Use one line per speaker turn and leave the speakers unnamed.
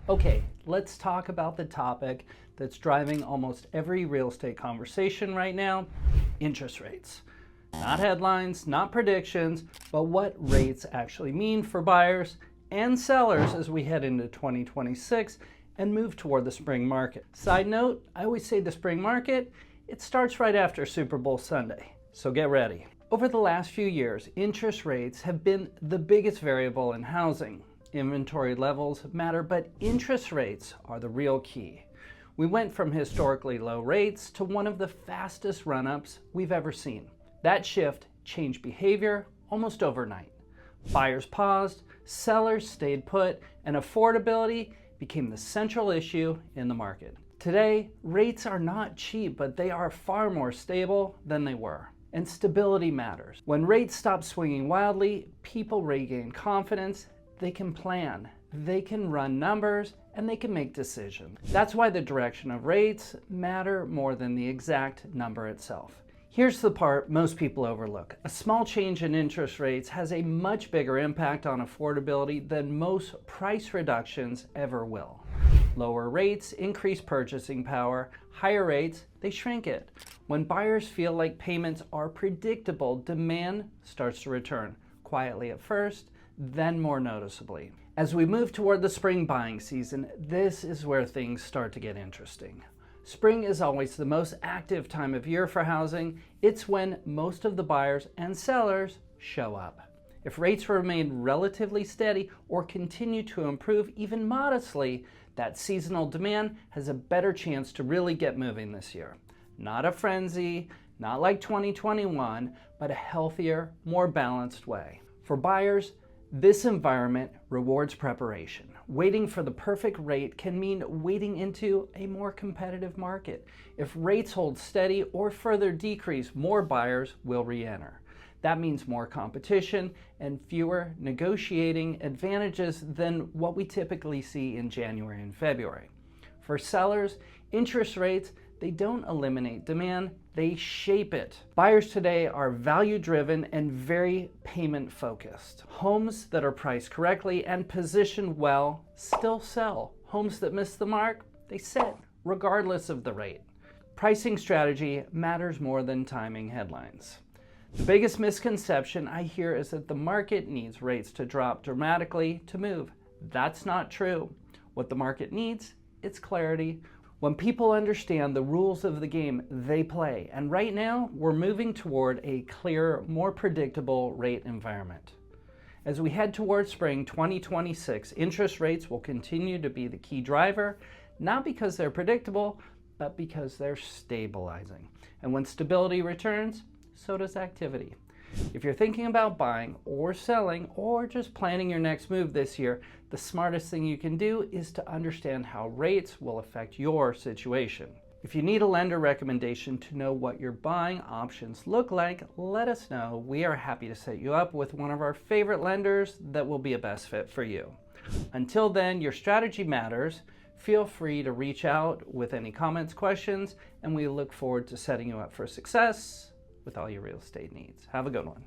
Okay, let's talk about the topic that's driving almost every real estate conversation right now, interest rates. Not headlines, not predictions, but what rates actually mean for buyers and sellers as we head into 2026 and move toward the spring market. Side note, I always say the spring market, it starts right after Super Bowl Sunday, so get ready. Over the last few years, interest rates have been the biggest variable in housing. Inventory levels matter, but interest rates are the real key. We went from historically low rates to one of the fastest run-ups we've ever seen. That shift changed behavior almost overnight. Buyers paused, sellers stayed put, and affordability became the central issue in the market. Today, rates are not cheap, but they are far more stable than they were. And stability matters. When rates stop swinging wildly, people regain confidence, they can plan, they can run numbers, and they can make decisions. That's why the direction of rates matter more than the exact number itself. Here's the part most people overlook. A small change in interest rates has a much bigger impact on affordability than most price reductions ever will. Lower rates increase purchasing power. Higher rates, they shrink it. When buyers feel like payments are predictable, demand starts to return, quietly at first, then more noticeably. As we move toward the spring buying season, this is where things start to get interesting. Spring is always the most active time of year for housing. It's when most of the buyers and sellers show up. If rates remain relatively steady or continue to improve even modestly, that seasonal demand has a better chance to really get moving this year. Not a frenzy, not like 2021, but a healthier, more balanced way. For buyers, this environment rewards preparation. Waiting for the perfect rate can mean waiting into a more competitive market. If rates hold steady or further decrease, more buyers will re-enter. That means more competition and fewer negotiating advantages than what we typically see in January and February. For sellers, interest rates, they don't eliminate demand, they shape it. Buyers today are value-driven and very payment-focused. Homes that are priced correctly and positioned well still sell. Homes that miss the mark, they sit, regardless of the rate. Pricing strategy matters more than timing headlines. The biggest misconception I hear is that the market needs rates to drop dramatically to move. That's not true. What the market needs, it's clarity. When people understand the rules of the game, they play. And right now, we're moving toward a clearer, more predictable rate environment. As we head towards spring 2026, interest rates will continue to be the key driver, not because they're predictable, but because they're stabilizing. And when stability returns, so does activity. If you're thinking about buying or selling or just planning your next move this year, the smartest thing you can do is to understand how rates will affect your situation. If you need a lender recommendation to know what your buying options look like, let us know. We are happy to set you up with one of our favorite lenders that will be a best fit for you. Until then, your strategy matters. Feel free to reach out with any comments, questions, and we look forward to setting you up for success with all your real estate needs. Have a good one.